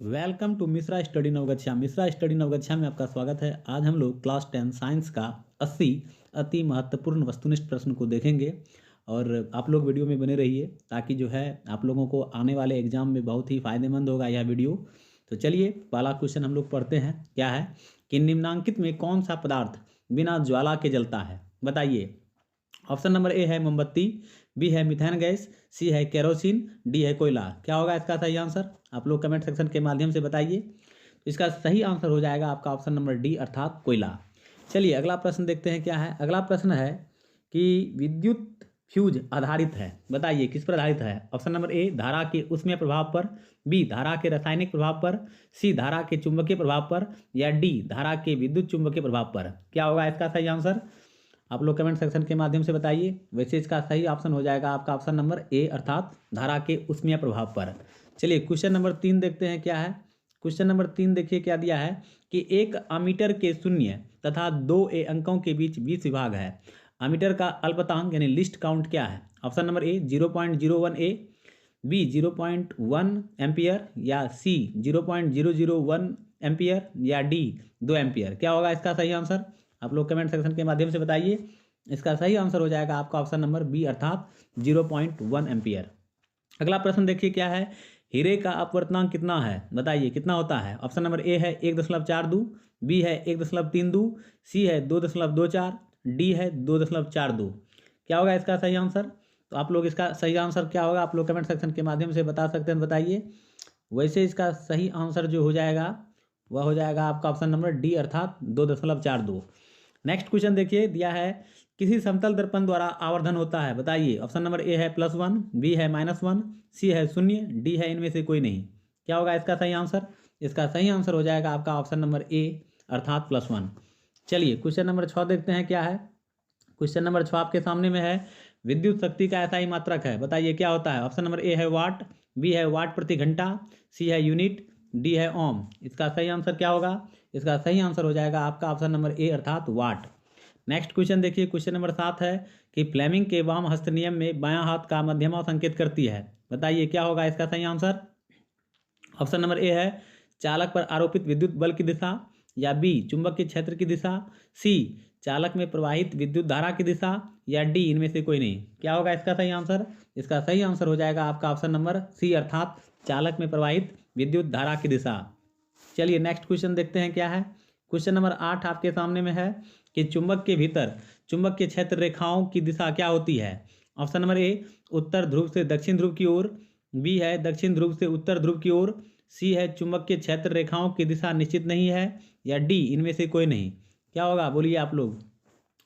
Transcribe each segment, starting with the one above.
Welcome to Mishra study Navgachhia. Mishra study Navgachhia में आपका स्वागत है। आज हम लोग क्लास 10 साइंस का 80 अति महत्वपूर्ण वस्तुनिष्ठ प्रश्न को देखेंगे और आप लोग वीडियो में बने रहिए ताकि जो है आप लोगों को आने वाले एग्जाम में बहुत ही फायदेमंद होगा यह वीडियो। तो चलिए पहला क्वेश्चन हम लोग पढ़ते हैं। क्या है कि निम्नांकित में कौन सा पदार्थ बिना ज्वाला के जलता है? बताइए। ऑप्शन नंबर ए है मोमबत्ती, बी है मिथेन गैस, सी है केरोसिन, डी है कोयला। क्या होगा इसका सही आंसर? आप लोग कमेंट सेक्शन के माध्यम से बताइए। तो इसका सही आंसर हो जाएगा आपका ऑप्शन नंबर डी अर्थात कोयला। चलिए अगला प्रश्न देखते हैं क्या है। अगला प्रश्न है कि विद्युत फ्यूज आधारित है, बताइए किस पर आधारित है? ऑप्शन नंबर ए धारा के ऊष्मीय प्रभाव पर, बी धारा के रासायनिक प्रभाव पर, सी धारा के चुंबकीय प्रभाव पर, या डी धारा के विद्युत चुंबकीय प्रभाव पर। क्या होगा इसका सही आंसर? आप लोग कमेंट सेक्शन के माध्यम से बताइए। वैसे इसका सही ऑप्शन हो जाएगा आपका ऑप्शन नंबर ए अर्थात धारा के ऊष्मीय प्रभाव पर। चलिए क्वेश्चन नंबर 3 देखते हैं क्या है। क्वेश्चन नंबर 3 देखिए क्या दिया है कि एक अमीटर के शून्य तथा 2 अंकों के बीच 20 विभाग है। अमीटर का अल्पतांक यानी लिस्ट काउंट क्या है? Option number A 0.01 A, B 0.1 ampere, या सी 0.001 एम्पियर, या डी 2 एम्पियर। क्या होगा इसका सही आंसर? आप लोग कमेंट सेक्शन के माध्यम से बताइए। इसका सही आंसर हो जाएगा आपका ऑप्शन नंबर बी अर्थात 0.1 एम्पियर। अगला प्रश्न देखिए क्या है। हीरे का अपवर्तनांक कितना है? बताइए कितना होता है? ऑप्शन नंबर ए है 1.42, बी है 1.32, सी है 2.24, डी है 2.42। क्या होगा इसका सही आंसर? तो आप लोग इसका सही आंसर क्या होगा आप लोग कमेंट सेक्शन के माध्यम से बता सकते हैं, बताइए। वैसे इसका सही आंसर जो हो जाएगा वह हो जाएगा आपका ऑप्शन नंबर डी अर्थात 2.42। नेक्स्ट क्वेश्चन देखिए दिया है किसी समतल दर्पण द्वारा आवर्धन होता है। बताइए। ऑप्शन नंबर ए है +1, बी है -1, सी है 0, डी है इनमें से कोई नहीं। क्या होगा इसका सही आंसर? इसका सही आंसर हो जाएगा आपका ऑप्शन नंबर ए अर्थात +1। चलिए क्वेश्चन नंबर 6 देखते हैं क्या है। क्वेश्चन नंबर 6 आपके सामने में है विद्युत शक्ति का ऐसा ही मात्रक है। बताइए क्या होता है? ऑप्शन नंबर ए है वाट, बी है वाट प्रति घंटा, सी है यूनिट, डी है ओम। इसका सही आंसर क्या होगा? इसका सही आंसर हो जाएगा आपका ऑप्शन नंबर ए अर्थात वाट। नेक्स्ट क्वेश्चन देखिए। क्वेश्चन नंबर 7 है कि फ्लेमिंग के वाम हस्त नियम में बायां हाथ का मध्यमा संकेत करती है। बताइए क्या होगा इसका सही आंसर? ऑप्शन नंबर ए है चालक पर आरोपित विद्युत बल की दिशा, या बी चुंबक के क्षेत्र की दिशा, सी चालक में प्रवाहित विद्युत धारा की दिशा, या डी इनमें से कोई नहीं। क्या होगा इसका सही आंसर? इसका सही आंसर हो जाएगा आपका ऑप्शन नंबर सी अर्थात चालक में प्रवाहित विद्युत धारा की दिशा। चलिए नेक्स्ट क्वेश्चन देखते हैं क्या है। क्वेश्चन नंबर 8 आपके सामने में है कि चुंबक के भीतर चुंबक के क्षेत्र रेखाओं की दिशा क्या होती है? ऑप्शन नंबर ए उत्तर ध्रुव से दक्षिण ध्रुव की ओर, बी है दक्षिण ध्रुव से उत्तर ध्रुव की ओर, सी है चुंबक के क्षेत्र रेखाओं की दिशा निश्चित नहीं है, या डी इनमें से कोई नहीं। क्या होगा बोलिए आप लोग।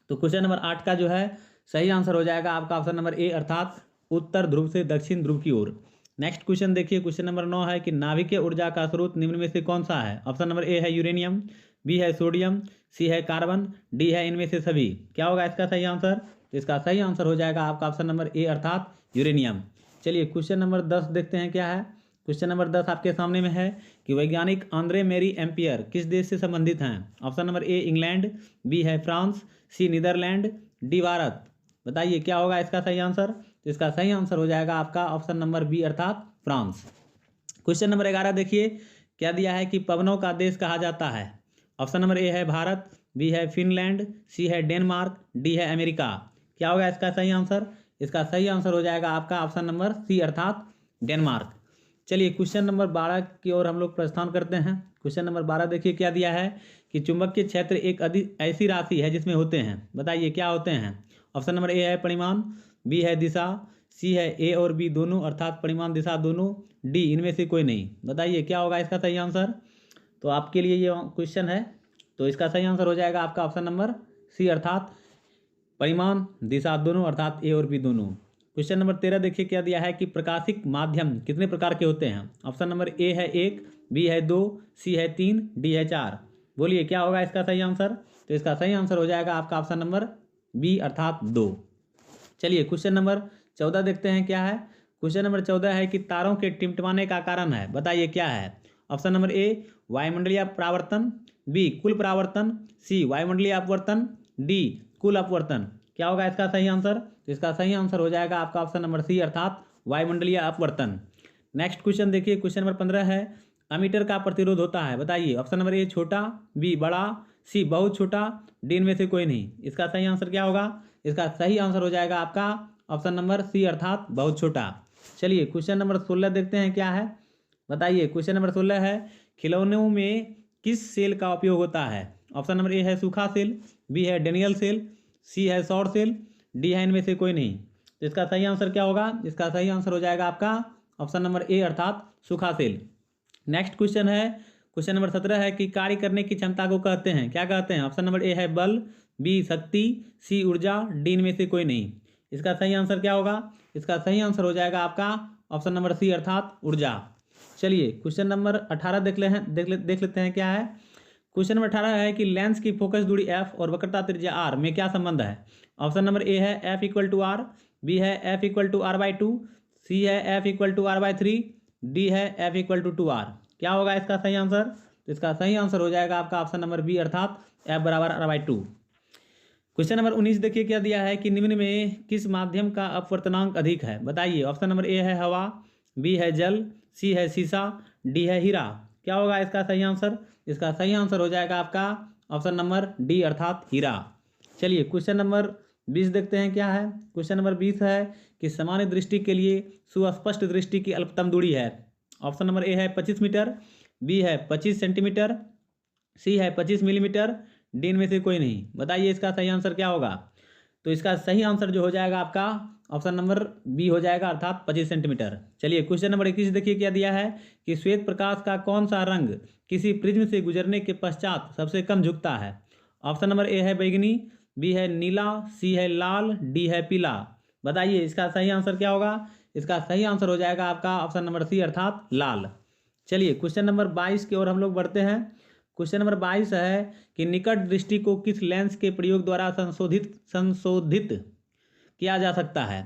तो क्वेश्चन नंबर 8 का जो है सही आंसर हो जाएगा आपका ऑप्शन नंबर ए अर्थात उत्तर ध्रुव से दक्षिण ध्रुव की ओर। नेक्स्ट क्वेश्चन देखिए। क्वेश्चन नंबर 9 है कि नाभिकीय ऊर्जा का स्रोत निम्न में से कौन सा है? ऑप्शन नंबर ए है यूरेनियम, बी है सोडियम, सी है कार्बन, डी है इनमें से सभी। क्या होगा इसका सही आंसर? तो इसका सही आंसर हो जाएगा आपका ऑप्शन नंबर ए अर्थात यूरेनियम। चलिए क्वेश्चन नंबर 10 देखते हैं क्या है। क्वेश्चन नंबर 10 आपके सामने में है कि वैज्ञानिक आंद्रे मेरी एम्पियर किस देश से संबंधित हैं? Option number A England, B है France, C Netherlands, D Bharat. बताइए क्या होगा इसका सही आंसर? तो इसका सही आंसर हो जाएगा आपका ऑप्शन नंबर बी अर्थात फ्रांस। क्वेश्चन नंबर 11 देखिए क्या दिया है कि पवनों का देश कहा जाता है। ऑप्शन नंबर ए है भारत, बी है फिनलैंड, सी है डेनमार्क, डी है अमेरिका। क्या होगा इसका सही आंसर? इसका सही आंसर हो जाएगा आपका ऑप्शन नंबर सी अर्थात डेनमार्क। चलिए क्वेश्चन नंबर 12 की ओर हम लोग प्रस्थान करते हैं। क्वेश्चन नंबर 12 देखिए क्या दिया है कि चुंबकीय क्षेत्र एक ऐसी राशि है जिसमें होते हैं। बताइए क्या होते हैं? ऑप्शन नंबर ए है परिमाण, बी है दिशा, सी है ए और बी दोनों अर्थात परिमाण दिशा दोनों, डी इनमें से कोई नहीं। बताइए क्या होगा इसका सही आंसर? तो आपके लिए ये क्वेश्चन है, तो इसका सही आंसर हो जाएगा आपका ऑप्शन नंबर सी अर्थात परिमाण दिशा दोनों अर्थात ए और बी दोनों। क्वेश्चन नंबर 13 देखिए क्या दिया है कि प्रकाशिक माध्यम कितने प्रकार के होते हैं? ऑप्शन नंबर ए है 1, बी है 2, सी है 3, डी है 4। बोलिए क्या होगा इसका सही आंसर? तो इसका सही आंसर हो जाएगा आपका ऑप्शन नंबर बी अर्थात 2। चलिए क्वेश्चन नंबर 14 देखते हैं क्या है। क्वेश्चन नंबर 14 है कि तारों के टिमटिमाने का कारण है। बताइए क्या है? ऑप्शन नंबर ए वायुमंडलीय परावर्तन, बी कुल परावर्तन, सी वायुमंडलीय अपवर्तन, डी कुल अपवर्तन। क्या होगा इसका सही आंसर? तो इसका सही आंसर हो जाएगा आपका ऑप्शन नंबर सी अर्थात वायुमंडलीय अपवर्तन। नेक्स्ट क्वेश्चन देखिए। क्वेश्चन नंबर 15 है अमीटर का प्रतिरोध होता है? बताइए। ऑप्शन नंबर ए छोटा, बी बड़ा, सी बहुत छोटा, डी इनमें से कोई नहीं। इसका सही आंसर क्या होगा? इसका सही आंसर हो जाएगा आपका ऑप्शन नंबर सी अर्थात बहुत छोटा। चलिए क्वेश्चन नंबर 16 देखते हैं क्या है। बताइए क्वेश्चन नंबर 16 है खिलौनों में किस सेल का उपयोग होता है? ऑप्शन नंबर ए है सूखा सेल, बी है डेनियल सेल, सी है सौर सेल, डी है इनमें से कोई नहीं। तो इसका सही आंसर क्या होगा? इसका सही आंसर हो जाएगा आपका ऑप्शन नंबर ए अर्थात सूखा सेल। नेक्स्ट क्वेश्चन है क्वेश्चन नंबर 17 है कि कार्य करने की क्षमता को कहते हैं, क्या कहते हैं? ऑप्शन नंबर ए है बल, बी शक्ति, सी ऊर्जा, डी इनमें से कोई नहीं। इसका सही आंसर क्या होगा? इसका सही आंसर हो जाएगा आपका ऑप्शन नंबर सी अर्थात ऊर्जा। चलिए क्वेश्चन नंबर 18 देख लेते हैं क्या है। क्वेश्चन नंबर 18 है कि लेंस की फोकस दूरी एफ और वक्रता त्रिज्या आर में क्या संबंध है? ऑप्शन नंबर ए है F equal to R, B है F equal to R by 2, C है F equal to R by 3, D है एफ इक्वल टू 2 आर। क्या होगा इसका सही आंसर? तो इसका सही आंसर हो जाएगा आपका ऑप्शन नंबर बी अर्थात एफ बराबर आर बाई 2। क्वेश्चन नंबर 19 देखिए क्या दिया है कि निम्न में किस माध्यम का अपवर्तनांक अधिक है? बताइए। ऑप्शन नंबर ए है हवा, बी है जल, सी है शीशा, डी है हीरा। क्या होगा इसका सही आंसर? इसका सही आंसर हो जाएगा आपका ऑप्शन नंबर डी अर्थात हीरा। चलिए क्वेश्चन नंबर 20 देखते हैं क्या है। क्वेश्चन नंबर 20 है कि सामान्य दृष्टि के लिए सुस्पष्ट दृष्टि की अल्पतम दूरी है। ऑप्शन नंबर ए है 25 मीटर, बी है 25 सेंटीमीटर, सी है 25 मिलीमीटर, डी इनमें से कोई नहीं। बताइए इसका सही आंसर क्या होगा? तो इसका सही आंसर जो हो जाएगा आपका ऑप्शन नंबर बी हो जाएगा अर्थात 25 सेंटीमीटर। चलिए क्वेश्चन नंबर 21 देखिए क्या दिया है कि श्वेत प्रकाश का कौन सा रंग किसी प्रिज्म से गुजरने के पश्चात सबसे कम झुकता है? ऑप्शन नंबर ए है बैगनी, बी है नीला, सी है लाल, डी है पीला। बताइए इसका सही आंसर क्या होगा? इसका सही आंसर हो जाएगा आपका ऑप्शन नंबर सी अर्थात लाल। चलिए क्वेश्चन नंबर 22 की ओर हम लोग बढ़ते हैं। क्वेश्चन नंबर 22 है कि निकट दृष्टि को किस लेंस के प्रयोग द्वारा संशोधित किया जा सकता है?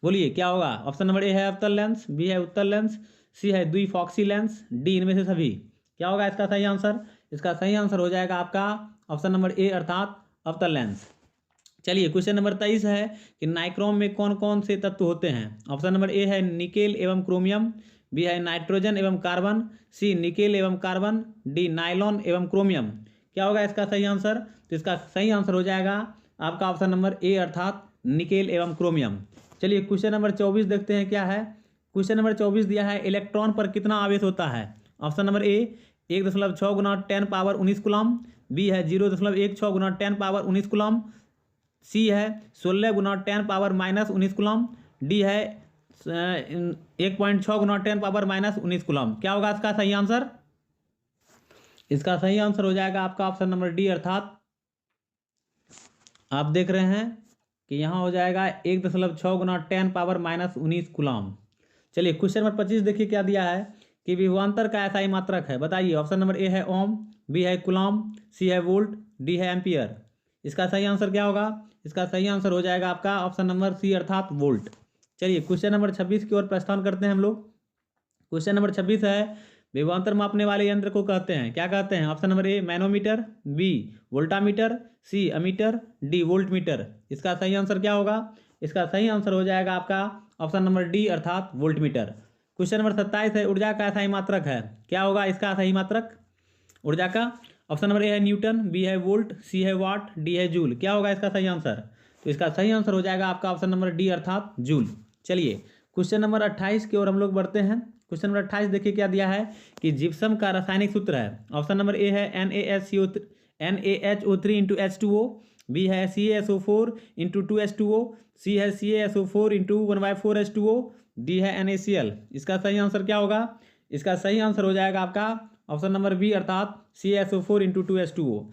बोलिए क्या होगा? ऑप्शन नंबर ए है अवतल लेंस, बी है उत्तल लेंस, सी है द्विफॉक्सी लेंस, डी इनमें से सभी। क्या होगा इसका सही आंसर? इसका सही आंसर हो जाएगा आपका ऑप्शन नंबर ए अर्थात अवतल लेंस। चलिए क्वेश्चन नंबर 23 है कि नाइक्रोम में कौन कौन से तत्व होते हैं? ऑप्शन नंबर ए है निकेल एवं क्रोमियम, बी है नाइट्रोजन एवं कार्बन, सी निकेल एवं कार्बन, डी नाइलॉन एवं क्रोमियम। क्या होगा इसका सही आंसर? तो इसका सही आंसर हो जाएगा आपका ऑप्शन नंबर ए अर्थात निकेल एवं क्रोमियम। चलिए क्वेश्चन नंबर 24 देखते हैं क्या है। क्वेश्चन नंबर 24 दिया है इलेक्ट्रॉन पर कितना आवेश होता है? ऑप्शन नंबर ए 1.6 गुना 10 पावर 19 कूलम, बी है 0.16 गुना 10 पावर 19 कूलम, सी है 16 गुना 10 पावर माइनस 19 कूलम, डी है 1.6 गुना 10 पावर माइनस 19 कूलम। क्या होगा इसका सही आंसर? इसका सही आंसर हो जाएगा आपका ऑप्शन नंबर डी अर्थात आप देख रहे हैं कि यहाँ हो जाएगा 1.6 गुना 10 पावर माइनस 19 कूलम। चलिए क्वेश्चन नंबर 25 देखिए क्या दिया है कि विभवांतर का एसआई मात्रक है। बताइए। ऑप्शन नंबर ए है ओम, बी है कूलम, सी है वोल्ट, डी है एम्पियर। इसका सही आंसर क्या होगा? इसका सही आंसर हो जाएगा आपका ऑप्शन नंबर सी अर्थात वोल्ट। चलिए क्वेश्चन नंबर 26 की ओर प्रस्थान करते हैं हम लोग। क्वेश्चन नंबर 26 है विभवांतर मापने वाले यंत्र को कहते हैं, क्या कहते हैं? Option number A manometer, B voltameter, C ammeter, D volt meter. इसका सही आंसर क्या होगा? इसका सही आंसर हो जाएगा आपका ऑप्शन नंबर डी अर्थात वोल्ट मीटर। क्वेश्चन नंबर 27 है ऊर्जा का सही मात्रक है, क्या होगा इसका सही मात्रक ऊर्जा का? ऑप्शन नंबर ए है न्यूटन, बी है वोल्ट, सी है वाट, डी है जूल। क्या होगा इसका सही आंसर? तो इसका सही आंसर हो जाएगा आपका ऑप्शन नंबर डी अर्थात जूल। चलिए क्वेश्चन नंबर 28 की ओर हम लोग बढ़ते हैं। क्वेश्चन नंबर 28 देखिए क्या दिया है कि जिप्सम का रासायनिक सूत्र है। ऑप्शन नंबर ए है NaHO3 इंटू H2O, बी है CaSO4 इंटू 2H2O, सी है CaSO4 इंटू 1/4 H2O, डी है NaCl। इसका सही आंसर क्या होगा? इसका सही आंसर हो जाएगा आपका ऑप्शन नंबर बी अर्थात CaSO4 into 2H2O।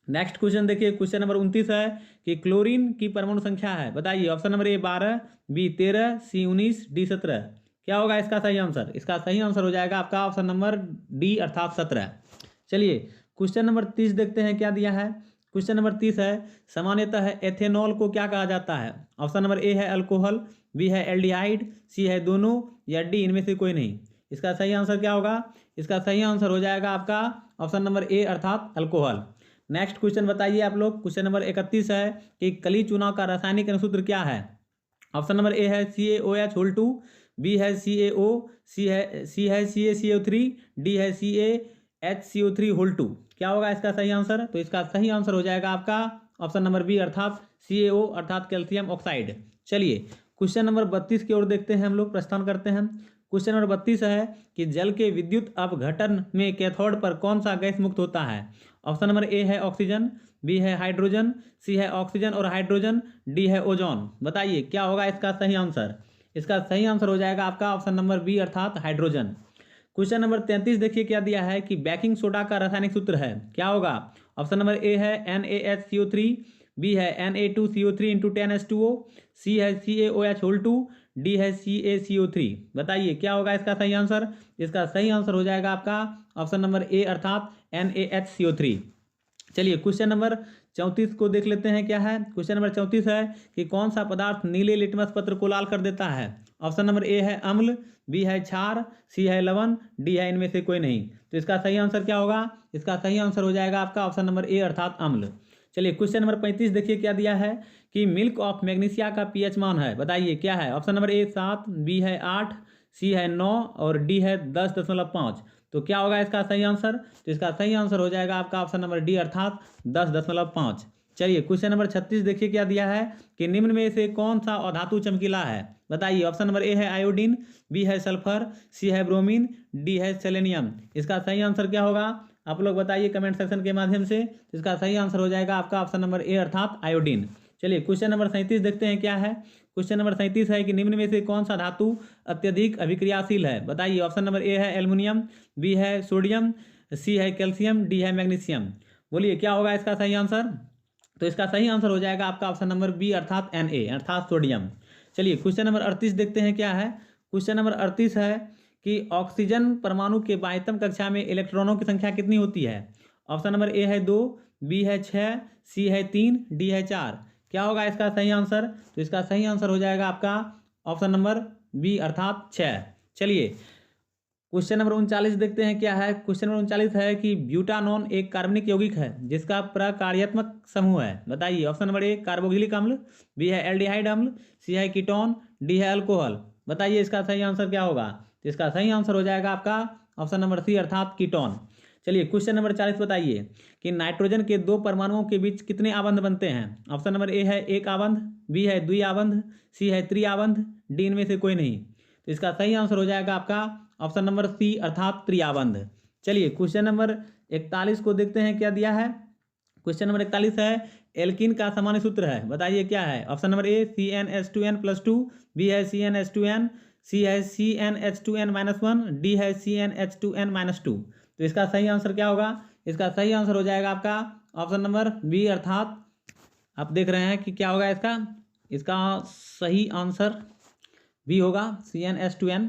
Next question देखिए क्वेश्चन नंबर 29 है कि क्लोरीन की परमाणु संख्या है। बताइए। Option number A 12, B 13, C 19, D 17। क्या होगा इसका सही आंसर? इसका सही आंसर हो जाएगा आपका ऑप्शन नंबर डी अर्थात 17। चलिए क्वेश्चन नंबर 30 देखते हैं क्या दिया है। क्वेश्चन नंबर 30 है सामान्यतः एथेनॉल को क्या कहा जाता है? ऑप्शन नंबर ए है अल्कोहल, बी है एल्डिहाइड, सी है दोनों, या डी इनमें से कोई नहीं। इसका सही आंसर क्या होगा? इसका सही आंसर हो जाएगा आपका ऑप्शन नंबर ए अर्थात अल्कोहल। नेक्स्ट क्वेश्चन बताइए आप लोग। क्वेश्चन नंबर 31 है कि कली चूना का रासायनिक अनुसूत्र क्या है? ऑप्शन नंबर ए है CaOH होल 2, बी है CaO, सी है CaCO3, डी है CaHCO3 होल 2। क्या होगा इसका सही आंसर? तो इसका सही आंसर हो जाएगा आपका ऑप्शन नंबर बी अर्थात CaO अर्थात कैल्शियम ऑक्साइड। चलिए क्वेश्चन नंबर 32 की ओर देखते हैं, हम लोग प्रस्थान करते हैं। क्वेश्चन नंबर 32 है कि जल के विद्युत अपघटन में कैथोड पर कौन सा गैस मुक्त होता है? ऑप्शन नंबर ए है ऑक्सीजन, बी है हाइड्रोजन, सी है ऑक्सीजन और हाइड्रोजन, डी है ओजोन। बताइए क्या होगा इसका सही आंसर? इसका सही आंसर हो जाएगा आपका ऑप्शन नंबर बी अर्थात हाइड्रोजन। क्वेश्चन नंबर 33 देखिए क्या दिया है कि बेकिंग सोडा का रासायनिक सूत्र है, क्या होगा? ऑप्शन नंबर ए है NaHCO3, बी है Na2CO3 × 10H2O, सी है CaOH होल 2, डी है CaCO3। बताइए क्या होगा इसका सही आंसर? इसका सही आंसर हो जाएगा आपका ऑप्शन नंबर ए अर्थात NaHCO3। चलिए क्वेश्चन नंबर 34 को देख लेते हैं क्या है। क्वेश्चन नंबर 34 है कि कौन सा पदार्थ नीले लिटमस पत्र को लाल कर देता है? ऑप्शन नंबर ए है अम्ल, बी है क्षार, सी है लवण, डी है इनमें से कोई नहीं। तो इसका सही आंसर क्या होगा? इसका सही आंसर हो जाएगा आपका ऑप्शन नंबर ए अर्थात अम्ल। चलिए क्वेश्चन नंबर 35 देखिए क्या दिया है कि मिल्क ऑफ मैग्नीशिया का pH मान है, बताइए क्या है? ऑप्शन नंबर ए 7, बी है 8, सी है 9 और डी है 10.5। तो क्या होगा इसका सही आंसर? तो इसका सही आंसर हो जाएगा आपका ऑप्शन नंबर डी अर्थात 10.5। चलिए क्वेश्चन नंबर 36 देखिए क्या दिया है कि निम्न में से कौन सा अधातु चमकीला है? बताइए ऑप्शन नंबर ए है आयोडीन, बी है सल्फर, सी है ब्रोमीन, डी है सेलेनियम। इसका सही आंसर क्या होगा? आप लोग बताइए कमेंट सेक्शन के माध्यम से। इसका सही आंसर हो जाएगा आपका ऑप्शन नंबर ए अर्थात आयोडीन। चलिए क्वेश्चन नंबर 37 देखते हैं क्या है। क्वेश्चन नंबर 37 है कि निम्न में से कौन सा धातु अत्यधिक अभिक्रियाशील है? बताइए ऑप्शन नंबर ए है एल्युमिनियम, बी है सोडियम, सी है कैल्शियम, डी है मैग्नीशियम। बोलिए क्या होगा इसका सही आंसर? तो इसका सही आंसर हो जाएगा आपका ऑप्शन नंबर बी अर्थात Na अर्थात सोडियम। चलिए क्वेश्चन नंबर 38 देखते हैं क्या है। क्वेश्चन नंबर 38 है कि ऑक्सीजन परमाणु के बाह्यतम कक्षा में इलेक्ट्रॉनों की संख्या कितनी होती है? ऑप्शन नंबर ए है 2, बी है 6, सी है 3, डी है 4। क्या होगा इसका सही आंसर? तो इसका सही आंसर हो जाएगा आपका ऑप्शन नंबर बी अर्थात 6। चलिए क्वेश्चन नंबर 39 देखते हैं क्या है। क्वेश्चन नंबर 39 है कि ब्यूटानॉन एक कार्बनिक यौगिक है जिसका प्रकार्यात्मक समूह है। बताइए ऑप्शन नंबर ए कार्बोक्सिलिक अम्ल, बी है एल्डिहाइड अम्ल, सी है कीटोन, डी है अल्कोहल। बताइए इसका सही आंसर क्या होगा? तो इसका सही आंसर हो जाएगा आपका ऑप्शन नंबर सी अर्थात कीटोन। चलिए क्वेश्चन नंबर 40 बताइए कि नाइट्रोजन के दो परमाणुओं के बीच कितने आबंध बनते हैं? ऑप्शन नंबर ए है एक आबंध, बी है द्वि आबंध, सी है त्रि आबंध, डी इनमें से कोई नहीं। तो इसका सही आंसर हो जाएगा आपका ऑप्शन नंबर सी अर्थात त्रिआबंध। चलिए क्वेश्चन नंबर 41 को देखते हैं क्या दिया है। क्वेश्चन नंबर 41 है एल्कीन का सामान्य सूत्र है, बताइए क्या है? ऑप्शन नंबर ए CnH2n+2, बी है CnH2n, सी है CnH2n-1, डी है CnH2n-2। तो इसका सही आंसर क्या होगा? इसका सही आंसर हो जाएगा आपका ऑप्शन नंबर बी अर्थात आप देख रहे हैं कि क्या होगा इसका सही आंसर बी होगा CnH2n।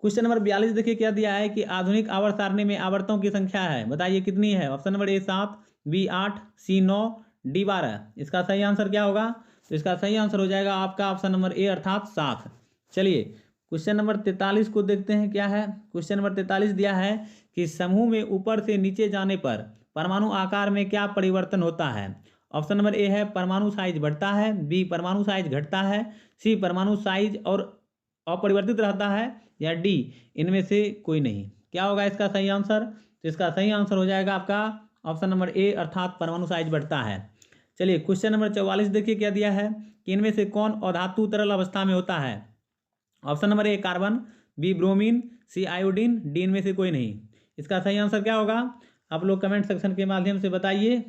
क्वेश्चन नंबर 42 देखिए क्या दिया है कि आधुनिक आवर्त सारणी में आवर्तों की संख्या है, बताइए कितनी है? Option number A 7, B 8, C 9, D 12। इसका सही आंसर क्या होगा? तो इसका सही आंसर हो जाएगा आपका ऑप्शन नंबर ए अर्थात 7। चलिए क्वेश्चन नंबर 43 को देखते हैं क्या है। क्वेश्चन नंबर 43 दिया है कि समूह में ऊपर से नीचे जाने पर परमाणु आकार में क्या परिवर्तन होता है? ऑप्शन नंबर ए है परमाणु साइज बढ़ता है, बी परमाणु साइज घटता है, सी परमाणु साइज और अपरिवर्तित रहता है, या डी इनमें से कोई नहीं। क्या होगा इसका सही आंसर? तो इसका सही आंसर हो जाएगा आपका ऑप्शन नंबर ए अर्थात परमाणु साइज बढ़ता है। चलिए क्वेश्चन नंबर 44 देखिए क्या दिया है कि इनमें से कौन अधातु तरल अवस्था में होता है? Option number A carbon, B bromine, C iodine, D इनमें से कोई नहीं। इसका सही आंसर क्या होगा? आप लोग कमेंट सेक्शन के माध्यम से बताइए।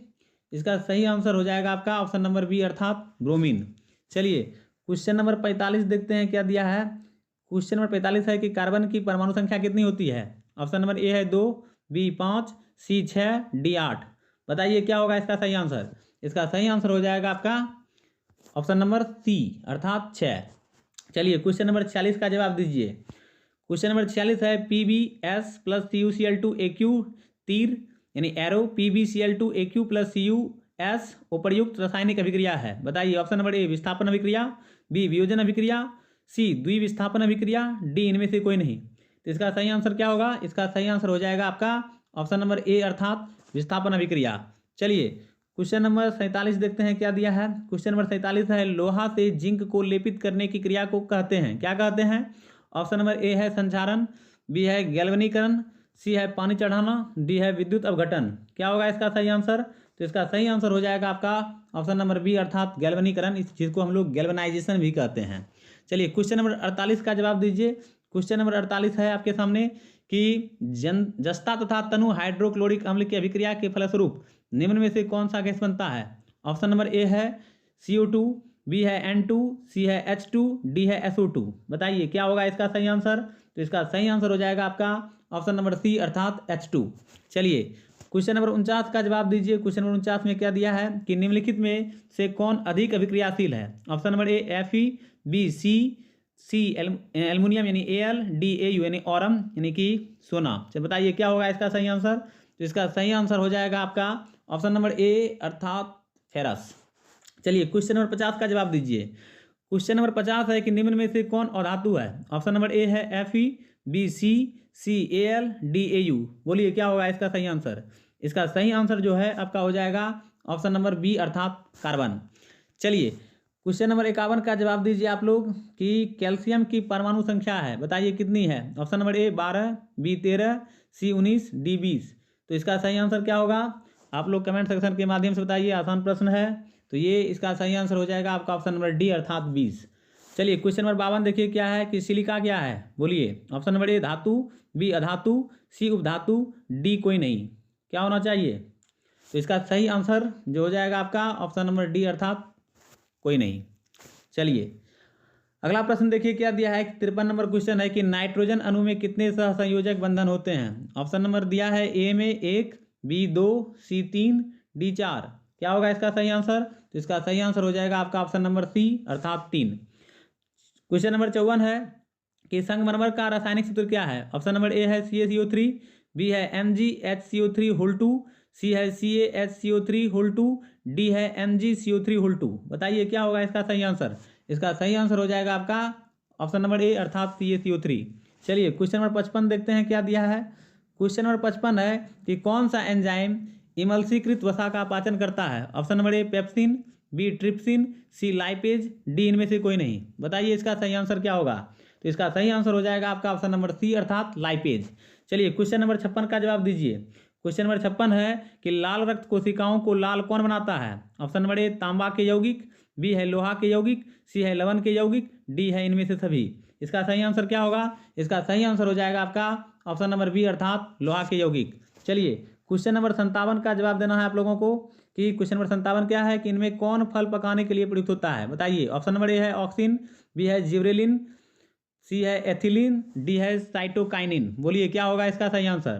इसका सही आंसर हो जाएगा आपका ऑप्शन नंबर बी अर्थात ब्रोमीन। चलिए क्वेश्चन नंबर 45 देखते हैं क्या दिया है। क्वेश्चन नंबर 45 है कि कार्बन की परमाणु संख्या कितनी होती है? ऑप्शन नंबर ए है 2, बी 5, सी 6, डी 8। बताइए क्या होगा इसका सही आंसर? इसका सही आंसर हो जाएगा आपका ऑप्शन नंबर सी अर्थात 6। चलिए क्वेश्चन नंबर 46 का जवाब दीजिए। क्वेश्चन नंबर 46 है PbS + CuCl2Aq तीर यानी एरो PbCl2Aq + CuS उपर्युक्त रासायनिक अभिक्रिया है। बताइए ऑप्शन नंबर ए विस्थापन अभिक्रिया, बी वियोजन अभिक्रिया, सी द्विविस्थापन अभिक्रिया, डी इनमें से कोई नहीं। तो इसका सही आंसर क्या होगा? इसका सही आंसर हो जाएगा आपका ऑप्शन नंबर ए अर्थात विस्थापन अभिक्रिया। चलिए क्वेश्चन नंबर 47 देखते हैं क्या दिया है। क्वेश्चन नंबर 47 है लोहा से जिंक को लेपित करने की क्रिया को कहते हैं, क्या कहते हैं? ऑप्शन नंबर ए है संचारण, बी है गैल्वेनीकरण, सी है पानी चढ़ाना, डी है विद्युत अवघटन। क्या होगा इसका सही आंसर? तो इसका सही आंसर हो जाएगा आपका ऑप्शन नंबर बी अर्थात गैल्वेनीकरण। इस चीज़ को हम लोग गैल्वेनाइजेशन भी कहते हैं। चलिए क्वेश्चन नंबर 48 का जवाब दीजिए। क्वेश्चन नंबर 48 है आपके सामने कि जस्ता तथा तनु हाइड्रोक्लोरिक अम्ल की अभिक्रिया के फलस्वरूप निम्न में से कौन सा गैस बनता है? ऑप्शन नंबर ए है CO2, बी है N2, सी है H2, डी है SO2। बताइए क्या होगा इसका सही आंसर? तो इसका सही आंसर हो जाएगा आपका ऑप्शन नंबर सी अर्थात H2। चलिए क्वेश्चन नंबर 49 का जवाब दीजिए। क्वेश्चन नंबर 49 में क्या दिया है कि निम्नलिखित में से कौन अधिक अभिक्रियाशील है? Option number A Fe, B C aluminium यानी Al, डी Au यानी ऑरम यानी कि सोना। चलिए बताइए क्या होगा इसका सही आंसर? तो इसका सही आंसर हो जाएगा आपका ऑप्शन नंबर ए अर्थात फेरस। चलिए क्वेश्चन नंबर 50 का जवाब दीजिए। क्वेश्चन नंबर 50 है कि निम्न में से कौन अधातु है? ऑप्शन नंबर ए है Fe, B C Al, D Au। बोलिए क्या होगा इसका सही आंसर? इसका सही आंसर जो है आपका हो जाएगा ऑप्शन नंबर बी अर्थात कार्बन। चलिए क्वेश्चन नंबर 51 का जवाब दीजिए आप लोग कि कैल्शियम की परमाणु संख्या है, बताइए कितनी है? Option number A 12, B 13, C 19, D 20। तो इसका सही आंसर क्या होगा? आप लोग कमेंट सेक्शन के माध्यम से बताइए, आसान प्रश्न है। तो ये इसका सही आंसर हो जाएगा आपका ऑप्शन नंबर डी अर्थात 20। चलिए क्वेश्चन नंबर 52 देखिए क्या है कि सिलिका क्या है? बोलिए। ऑप्शन नंबर ए धातु, बी अधातु, सी उपधातु, डी कोई नहीं। क्या होना चाहिए? तो इसका सही आंसर जो हो जाएगा आपका ऑप्शन नंबर डी अर्थात कोई नहीं। चलिए अगला प्रश्न देखिए क्या दिया है। 53 नंबर क्वेश्चन है कि नाइट्रोजन अणु में कितने सहसंयोजक बंधन होते हैं? ऑप्शन नंबर दिया है ए में 1, बी 2, सी 3, डी 4। क्या होगा इसका सही आंसर? तो इसका सही आंसर हो जाएगा आपका ऑप्शन नंबर सी अर्थात 3। क्वेश्चन नंबर 54 है कि संगमरमर का रासायनिक सूत्र क्या है? ऑप्शन नंबर ए है CaCO3, बी है MgHCO3 सी है CaHCO3 डी है MgCO3। बताइए क्या होगा इसका सही आंसर? इसका सही आंसर हो जाएगा आपका ऑप्शन नंबर ए अर्थात CaCO3। चलिए क्वेश्चन नंबर 55 देखते हैं क्या दिया है। क्वेश्चन नंबर 55 है कि कौन सा एंजाइम इमल्सीकृत वसा का पाचन करता है? Option number A pepsin, B trypsin, C lipase, D इनमें से कोई नहीं। बताइए इसका सही आंसर क्या होगा? तो इसका सही आंसर हो जाएगा आपका ऑप्शन नंबर सी अर्थात लाइपेज। चलिए क्वेश्चन नंबर 56 का जवाब दीजिए। क्वेश्चन नंबर 56 है कि लाल रक्त कोशिकाओं को लाल कौन बनाता है? ऑप्शन नंबर ए तांबा के यौगिक, बी है लोहा के यौगिक, सी है लवण के यौगिक, डी है इनमें से सभी। इसका सही आंसर क्या होगा? इसका सही आंसर हो जाएगा आपका ऑप्शन नंबर बी अर्थात लोहा के यौगिक। चलिए क्वेश्चन नंबर 57 का जवाब देना है आप लोगों को कि क्वेश्चन नंबर 57 क्या है कि इनमें कौन फल पकाने के लिए प्रयुक्त होता है? बताइए। ऑप्शन नंबर ए है ऑक्सिन, बी है जिब्रेलिन, सी है एथिलीन, डी है साइटोकाइनिन। बोलिए क्या होगा इसका सही आंसर?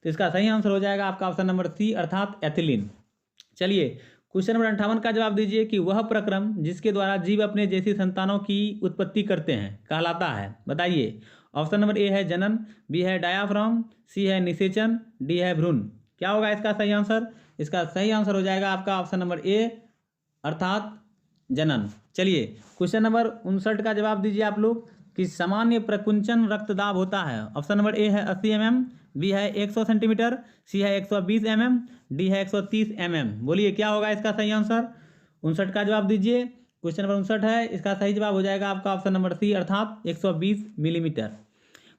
तो इसका सही आंसर हो जाएगा आपका ऑप्शन नंबर सी अर्थात एथिलीन। चलिए क्वेश्चन नंबर 58 का जवाब दीजिए कि वह प्रक्रम जिसके द्वारा जीव अपने जैसी संतानों की उत्पत्ति करते हैं कहलाता है। बताइए। ऑप्शन नंबर ए है जनन, बी है डायाफ्राम, सी है निषेचन, डी है भ्रूण। क्या होगा इसका सही आंसर? इसका सही आंसर हो जाएगा आपका ऑप्शन नंबर ए अर्थात जनन। चलिए क्वेश्चन नंबर 59 का जवाब दीजिए आप लोग कि सामान्य प्रकुंचन रक्तदाब होता है। ऑप्शन नंबर ए है 80 mm, बी है 100 सेंटीमीटर, सी है 120 mm, डी है 130 mm। बोलिए क्या होगा इसका सही आंसर? 59 का जवाब दीजिए। क्वेश्चन नंबर 59 है, इसका सही जवाब हो जाएगा आपका ऑप्शन नंबर सी अर्थात 120 मिलीमीटर।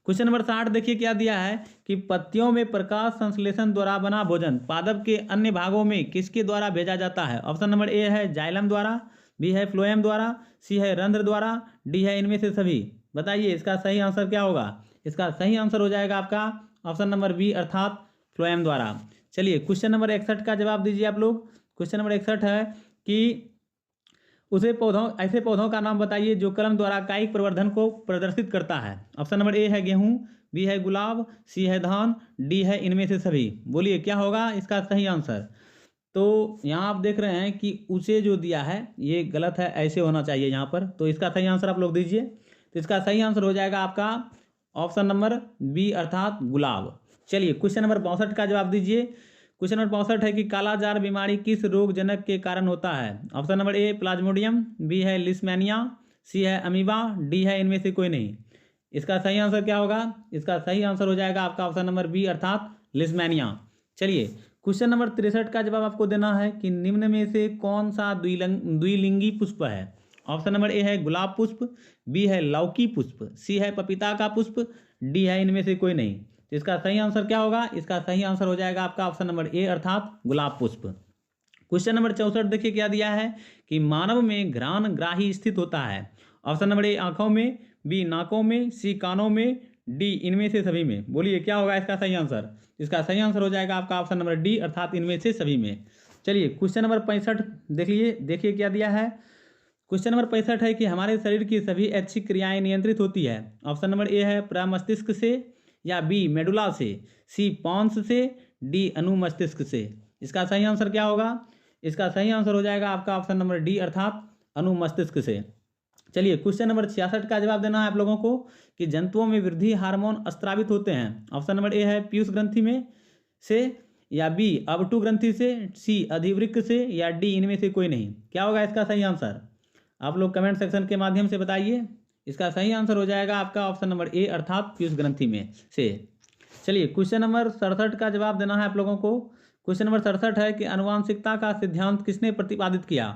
क्वेश्चन नंबर 60 देखिए क्या दिया है कि पत्तियों में प्रकाश संश्लेषण द्वारा बना भोजन पादप के अन्य भागों में किसके द्वारा भेजा जाता है? ऑप्शन नंबर ए है जाइलम द्वारा, बी है फ्लोएम द्वारा, सी है रंध्र द्वारा, डी है इनमें से सभी। बताइए इसका सही आंसर क्या होगा? इसका सही आंसर हो जाएगा आपका ऑप्शन नंबर बी अर्थात फ्लोएम द्वारा। चलिए क्वेश्चन नंबर 61 का जवाब दीजिए आप लोग। क्वेश्चन नंबर 61 है कि ऐसे पौधों का नाम बताइए जो कलम द्वारा कायिक प्रवर्धन को प्रदर्शित करता है। ऑप्शन नंबर ए है गेहूं, बी है गुलाब, सी है धान, डी है इनमें से सभी। बोलिए क्या होगा इसका सही आंसर? तो यहाँ आप देख रहे हैं कि उसे जो दिया है ये गलत है, ऐसे होना चाहिए यहाँ पर। तो इसका सही आंसर आप लोग दीजिए। तो इसका सही आंसर हो जाएगा आपका ऑप्शन नंबर बी अर्थात गुलाब। चलिए क्वेश्चन नंबर 62 का जवाब दीजिए। क्वेश्चन नंबर 62 है कि कालाजार बीमारी किस रोगजनक के कारण होता है? Option number A plasmodium, B है लिस्मेनिया, सी है अमीबा, डी है इनमें से कोई नहीं। इसका सही आंसर क्या होगा? इसका सही आंसर हो जाएगा आपका ऑप्शन नंबर बी अर्थात लिस्मेनिया। चलिए क्वेश्चन नंबर 63 का जवाब आपको देना है कि निम्न में से कौन सा द्विलिंगी पुष्प है? ऑप्शन नंबर ए है गुलाब पुष्प, बी है लौकी पुष्प, सी है पपीता का पुष्प, डी है इनमें से कोई नहीं। तो इसका सही आंसर क्या होगा? इसका सही आंसर हो जाएगा आपका ऑप्शन नंबर ए अर्थात गुलाब पुष्प। क्वेश्चन नंबर 64 देखिए क्या दिया है कि मानव में घ्राण ग्राही स्थित होता है। ऑप्शन नंबर ए आंखों में, बी नाकों में, सी कानों में, डी इनमें से सभी में। बोलिए क्या होगा इसका सही आंसर? इसका सही आंसर हो जाएगा आपका ऑप्शन नंबर डी अर्थात इनमें से सभी में। चलिए क्वेश्चन नंबर 65 देखिए क्या दिया है। क्वेश्चन नंबर 65 है कि हमारे शरीर की सभी ऐच्छिक क्रियाएं नियंत्रित होती है। ऑप्शन नंबर ए है प्रमस्तिष्क से, या बी मेडुला से, सी पॉन्स से, डी अनुमस्तिष्क से। इसका सही आंसर क्या होगा? इसका सही आंसर हो जाएगा आपका ऑप्शन नंबर डी अर्थात अनुमस्तिष्क से। चलिए क्वेश्चन नंबर 66 का जवाब देना है आप लोगों को कि जंतुओं में वृद्धि हार्मोन स्त्रावित होते हैं। ऑप्शन नंबर ए है पीयूष ग्रंथि में से, या बी अबटू ग्रंथि से, सी अधिवृक्क से, या डी इनमें से कोई नहीं। क्या होगा इसका सही आंसर? आप लोग कमेंट सेक्शन के माध्यम से बताइए। इसका सही आंसर हो जाएगा आपका ऑप्शन नंबर ए अर्थात पीयूष ग्रंथि में से। चलिए क्वेश्चन नंबर 67 का जवाब देना है आप लोगों को। क्वेश्चन नंबर 67 है कि आनुवांशिकता का सिद्धांत किसने प्रतिपादित किया।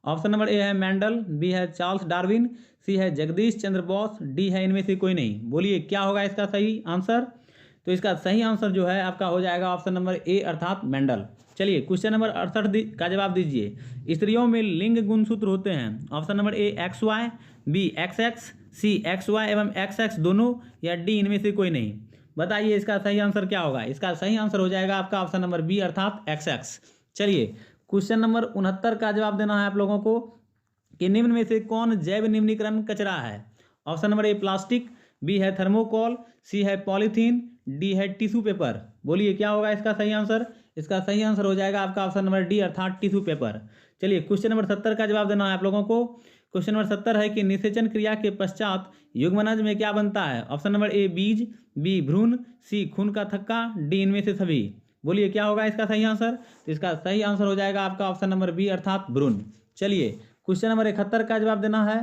ऑप्शन नंबर ए है मेंडल, बी है चार्ल्स डार्विन, सी है जगदीश चंद्र बोस, डी है इनमें से कोई नहीं। बोलिए क्या होगा इसका सही आंसर? तो इसका सही आंसर जो है आपका हो जाएगा ऑप्शन नंबर ए अर्थात मेंडल। चलिए क्वेश्चन नंबर 68 का जवाब दीजिए। स्त्रियों में लिंग गुणसूत्र होते हैं। Option number A X Y, B X X, C X Y एवं एक्स एक्स दोनों, या डी इनमें से कोई नहीं। बताइए इसका सही आंसर क्या होगा? इसका सही आंसर हो जाएगा आपका ऑप्शन नंबर बी अर्थात एक्स एक्स। चलिए क्वेश्चन नंबर 69 का जवाब देना है आप लोगों को कि निम्न में से कौन जैव निम्नीकरण कचरा है। Option number A plastic, B है थर्मोकोल, सी है पॉलीथीन, डी है टिश्यू पेपर। बोलिए क्या होगा इसका सही आंसर? इसका सही आंसर हो जाएगा आपका ऑप्शन नंबर डी अर्थात टिश्यू पेपर। चलिए क्वेश्चन नंबर 70 का जवाब देना है आप लोगों को। क्वेश्चन नंबर 70 है कि निषेचन क्रिया के पश्चात युग्मनज में क्या बनता है। ऑप्शन नंबर ए बीज, बी भ्रूण, सी खून का थक्का, डी इनमें से सभी। बोलिए क्या होगा इसका सही आंसर? तो इसका सही आंसर हो जाएगा आपका ऑप्शन नंबर बी अर्थात भ्रूण। चलिए क्वेश्चन नंबर 71 का जवाब देना है।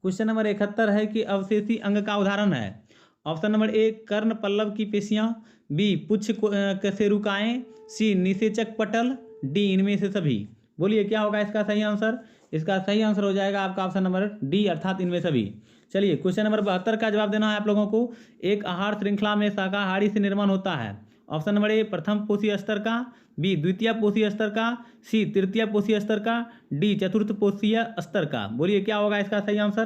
क्वेश्चन नंबर 71 है कि अवशेषी अंग का उदाहरण है। ऑप्शन नंबर ए कर्ण पल्लव की पेशियां, बी पुच्छ कशेरुकाएं, सी निषेचक पटल, डी इनमें से सभी। बोलिए क्या होगा इसका सही आंसर? इसका सही आंसर हो जाएगा आपका ऑप्शन नंबर डी अर्थात इनमें सभी। चलिए क्वेश्चन नंबर 72 का जवाब देना है आप लोगों को। एक आहार श्रृंखला में शाकाहारी से निर्माण होता है। ऑप्शन नंबर ए प्रथम पोषी स्तर का, बी द्वितीय पोषी स्तर का, सी तृतीय पोषी स्तर का, डी चतुर्थ पोषीय स्तर का। बोलिए क्या होगा इसका सही आंसर?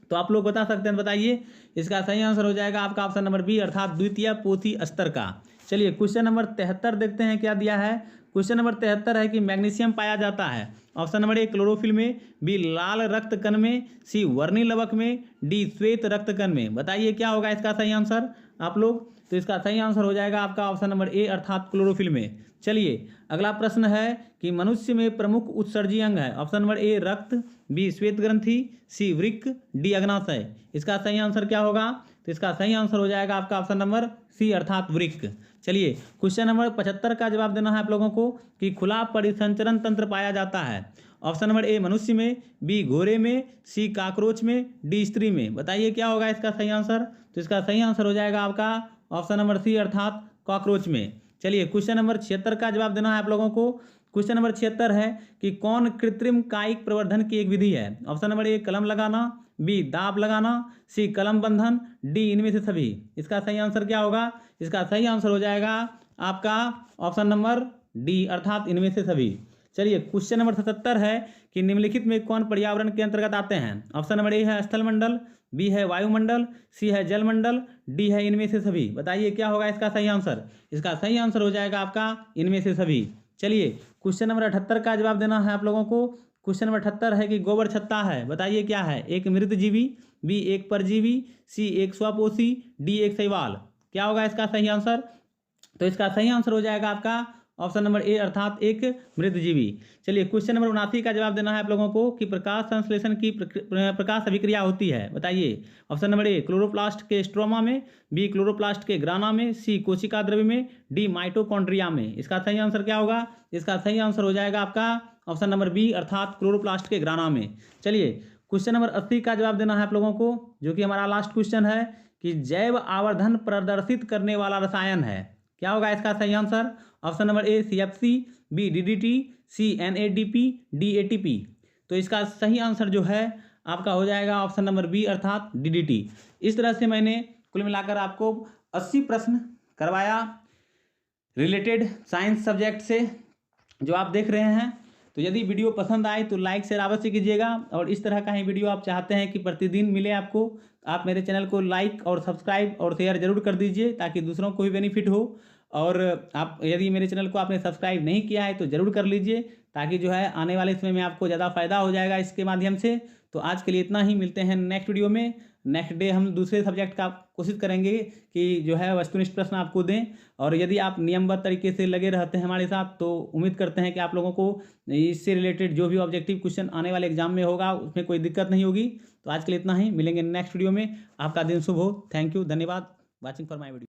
तो आप लोग बता सकते हैं, बताइए। इसका सही आंसर हो जाएगा आपका ऑप्शन नंबर बी अर्थात द्वितीय पोषी स्तर का। चलिए क्वेश्चन नंबर 73 देखते हैं क्या दिया है। क्वेश्चन नंबर 73 है कि मैग्नीशियम पाया जाता है। ऑप्शन नंबर ए क्लोरोफिल में, बी लाल रक्त कण में, सी वर्णी लवक में, डी श्वेत रक्त कण में। बताइए क्या होगा इसका सही आंसर आप लोग? तो इसका सही आंसर हो जाएगा आपका ऑप्शन नंबर ए अर्थात क्लोरोफिल में। चलिए अगला प्रश्न है कि मनुष्य में प्रमुख उत्सर्जी अंग है। ऑप्शन नंबर ए रक्त, बी श्वेत ग्रंथि, सी वृक्क, डी अग्नाशय। इसका सही आंसर क्या होगा? तो इसका सही आंसर हो जाएगा आपका ऑप्शन नंबर सी अर्थात वृक्क। चलिए क्वेश्चन नंबर 75 का जवाब देना है आप लोगों को कि खुला परिसंचरण तंत्र पाया जाता है। ऑप्शन नंबर ए मनुष्य में, बी घोड़े में, सी काकरोच में, डी स्त्री में। बताइए क्या होगा इसका सही आंसर? तो इसका सही आंसर हो जाएगा आपका ऑप्शन नंबर सी अर्थात कॉकरोच में। चलिए क्वेश्चन नंबर 76 का जवाब देना है आप लोगों को। क्वेश्चन नंबर 76 है कि कौन कृत्रिम कायिक प्रवर्धन की एक विधि है। ऑप्शन नंबर ए कलम लगाना, बी दाब लगाना, सी कलम बंधन, डी इनमें से सभी। इसका सही आंसर क्या होगा? इसका सही आंसर हो जाएगा आपका ऑप्शन नंबर डी अर्थात इनमें से सभी। चलिए क्वेश्चन नंबर 77 है कि निम्नलिखित में कौन पर्यावरण के अंतर्गत आते हैं। ऑप्शन नंबर ए है स्थल मंडल, बी है वायुमंडल, सी है जलमंडल, डी है इनमें से सभी। बताइए क्या होगा इसका सही आंसर? इसका सही आंसर हो जाएगा आपका इनमें से सभी। चलिए क्वेश्चन नंबर 78 का जवाब देना है आप लोगों को। क्वेश्चन नंबर 78 है कि गोबर छत्ता है। बताइए क्या है? एक मृत जीवी, बी एक परजीवी, सी एक स्वपोषी, डी एक शैवाल। क्या होगा इसका सही आंसर? तो इसका सही आंसर हो जाएगा आपका ऑप्शन नंबर ए अर्थात एक मृत जीवी। चलिए क्वेश्चन नंबर 79 का जवाब देना है आप लोगों को कि प्रकाश संश्लेषण की प्रकाश अभिक्रिया होती है। बताइए। ऑप्शन नंबर ए क्लोरोप्लास्ट के स्ट्रोमा में, बी क्लोरोप्लास्ट के ग्राना में, सी कोशिका द्रव्य में, डी माइटोकॉन्ड्रिया में। इसका सही आंसर क्या होगा? इसका सही आंसर हो जाएगा आपका ऑप्शन नंबर बी अर्थात क्लोरोप्लास्ट के ग्राना में। चलिए क्वेश्चन नंबर 80 का जवाब देना है आप लोगों को, जो कि हमारा लास्ट क्वेश्चन है कि जैव आवर्धन प्रदर्शित करने वाला रसायन है। क्या होगा इसका सही answer? Option number A CFC, B DDT, C NADP, D ATP। तो इसका सही आंसर जो है आपका हो जाएगा ऑप्शन नंबर बी अर्थात DDT। इस तरह से मैंने कुल मिलाकर आपको 80 प्रश्न करवाया रिलेटेड साइंस सब्जेक्ट से, जो आप देख रहे हैं। तो यदि वीडियो पसंद आए तो लाइक शेयर अवश्य कीजिएगा, और इस तरह का ही वीडियो आप चाहते हैं कि प्रतिदिन मिले आपको, आप मेरे चैनल को लाइक और सब्सक्राइब और शेयर जरूर कर दीजिए ताकि दूसरों को भी बेनिफिट हो। और आप यदि मेरे चैनल को आपने सब्सक्राइब नहीं किया है तो ज़रूर कर लीजिए, ताकि जो है आने वाले समय में आपको ज़्यादा फायदा हो जाएगा इसके माध्यम से। तो आज के लिए इतना ही, मिलते हैं नेक्स्ट वीडियो में। नेक्स्ट डे हम दूसरे सब्जेक्ट का कोशिश करेंगे कि जो है वस्तुनिष्ठ प्रश्न आपको दें। और यदि आप नियमबद्ध तरीके से लगे रहते हैं हमारे साथ तो उम्मीद करते हैं कि आप लोगों को इससे रिलेटेड जो भी ऑब्जेक्टिव क्वेश्चन आने वाले एग्जाम में होगा उसमें कोई दिक्कत नहीं होगी। तो आज के लिए इतना ही, मिलेंगे नेक्स्ट वीडियो में। आपका दिन शुभ हो। थैंक यू, धन्यवाद वॉचिंग फॉर माय वीडियो।